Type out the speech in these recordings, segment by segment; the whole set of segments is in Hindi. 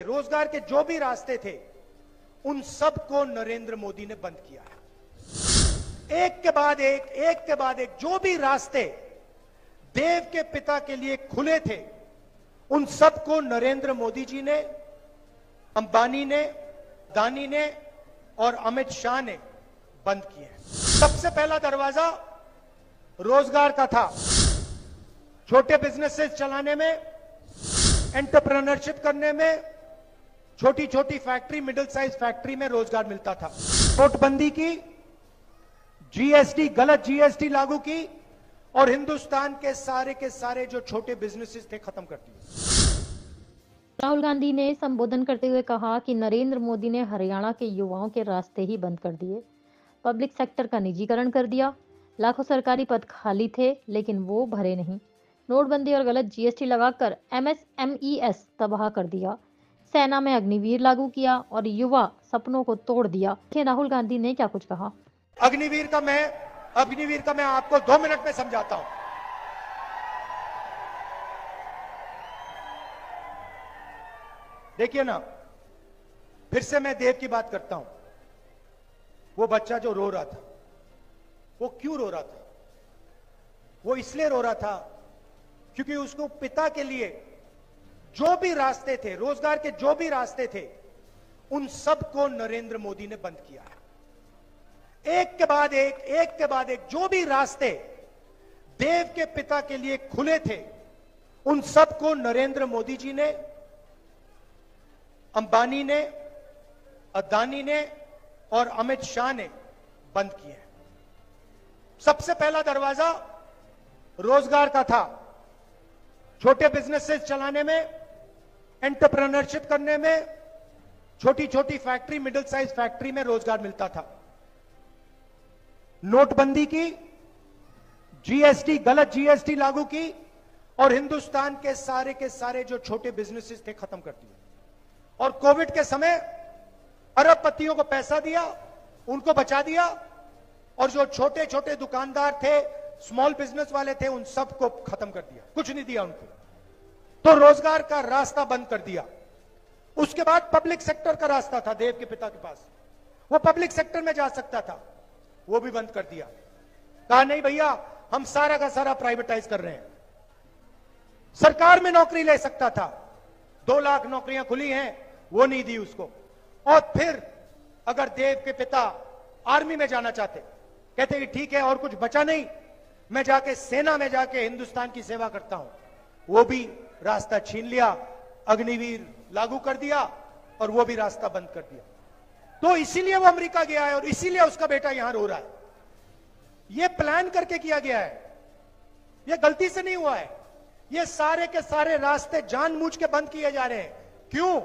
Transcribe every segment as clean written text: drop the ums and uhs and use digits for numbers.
रोजगार के जो भी रास्ते थे, उन सब को नरेंद्र मोदी ने बंद किया है। एक के बाद एक जो भी रास्ते देव के पिता के लिए खुले थे, उन सब को नरेंद्र मोदी जी ने, अंबानी ने, अदानी ने और अमित शाह ने बंद किए। सबसे पहला दरवाजा रोजगार का था। छोटे बिजनेसेस चलाने में, एंटरप्रेन्योरशिप करने में, छोटी छोटी फैक्ट्री, मिडिल साइज फैक्ट्री में रोजगार मिलता था। नोटबंदी की, जीएसटी, गलत जीएसटी लागू की और हिंदुस्तान के सारे जो छोटे बिजनेसेस थे खत्म कर दिए। राहुल गांधी ने संबोधन करते हुए कहा कि नरेंद्र मोदी ने हरियाणा के युवाओं के रास्ते ही बंद कर दिए, पब्लिक सेक्टर का निजीकरण कर दिया, लाखों सरकारी पद खाली थे लेकिन वो भरे नहीं, नोटबंदी और गलत जीएसटी लगाकर एमएसएमईएस तबाह कर दिया, सेना में अग्निवीर लागू किया और युवा सपनों को तोड़ दिया। राहुल गांधी ने क्या कुछ कहा। अग्निवीर का मैं आपको 2 मिनट में समझाता हूं। देखिए ना, फिर से मैं देव की बात करता हूं। वो बच्चा जो रो रहा था, वो क्यों रो रहा था? वो इसलिए रो रहा था क्योंकि उसको पिता के लिए जो भी रास्ते थे, रोजगार के जो भी रास्ते थे, उन सब को नरेंद्र मोदी ने बंद किया है। एक के बाद एक जो भी रास्ते देव के पिता के लिए खुले थे, उन सब को नरेंद्र मोदी जी ने, अंबानी ने, अदानी ने और अमित शाह ने बंद किए। सबसे पहला दरवाजा रोजगार का था। छोटे बिजनेसेस चलाने में, एंटरप्रेन्योरशिप करने में, छोटी छोटी फैक्ट्री, मिडिल साइज फैक्ट्री में रोजगार मिलता था। नोटबंदी की, जीएसटी, गलत जीएसटी लागू की और हिंदुस्तान के सारे जो छोटे बिजनेसेस थे खत्म कर दिए। और कोविड के समय अरबपतियों को पैसा दिया, उनको बचा दिया और जो छोटे छोटे दुकानदार थे, स्मॉल बिजनेस वाले थे, उन सबको खत्म कर दिया, कुछ नहीं दिया उनको। तो रोजगार का रास्ता बंद कर दिया। उसके बाद पब्लिक सेक्टर का रास्ता था देव के पिता के पास, वो पब्लिक सेक्टर में जा सकता था, वो भी बंद कर दिया। कहा नहीं भैया, हम सारा का सारा प्राइवेटाइज कर रहे हैं। सरकार में नौकरी ले सकता था, 2 लाख नौकरियां खुली हैं, वो नहीं दी उसको। और फिर अगर देव के पिता आर्मी में जाना चाहते, कहते कि ठीक है और कुछ बचा नहीं, मैं जाके सेना में जाके हिंदुस्तान की सेवा करता हूं, वो भी रास्ता छीन लिया, अग्निवीर लागू कर दिया और वो भी रास्ता बंद कर दिया। तो इसीलिए वो अमेरिका गया है और इसीलिए उसका बेटा यहां रो रहा है। ये प्लान करके किया गया है, ये गलती से नहीं हुआ है। ये सारे के सारे रास्ते जानबूझ के बंद किए जा रहे हैं। क्यों?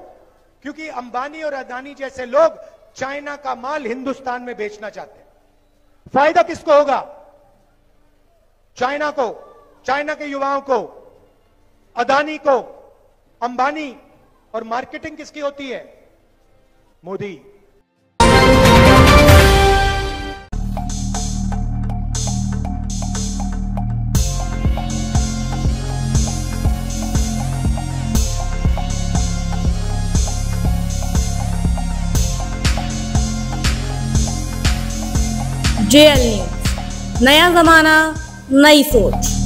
क्योंकि अंबानी और अदानी जैसे लोग चाइना का माल हिंदुस्तान में बेचना चाहते हैं। फायदा किसको होगा? चाइना को, चाइना के युवाओं को, अदानी को, अंबानी। और मार्केटिंग किसकी होती है? मोदी। JL न्यूज़, नया जमाना, नई सोच।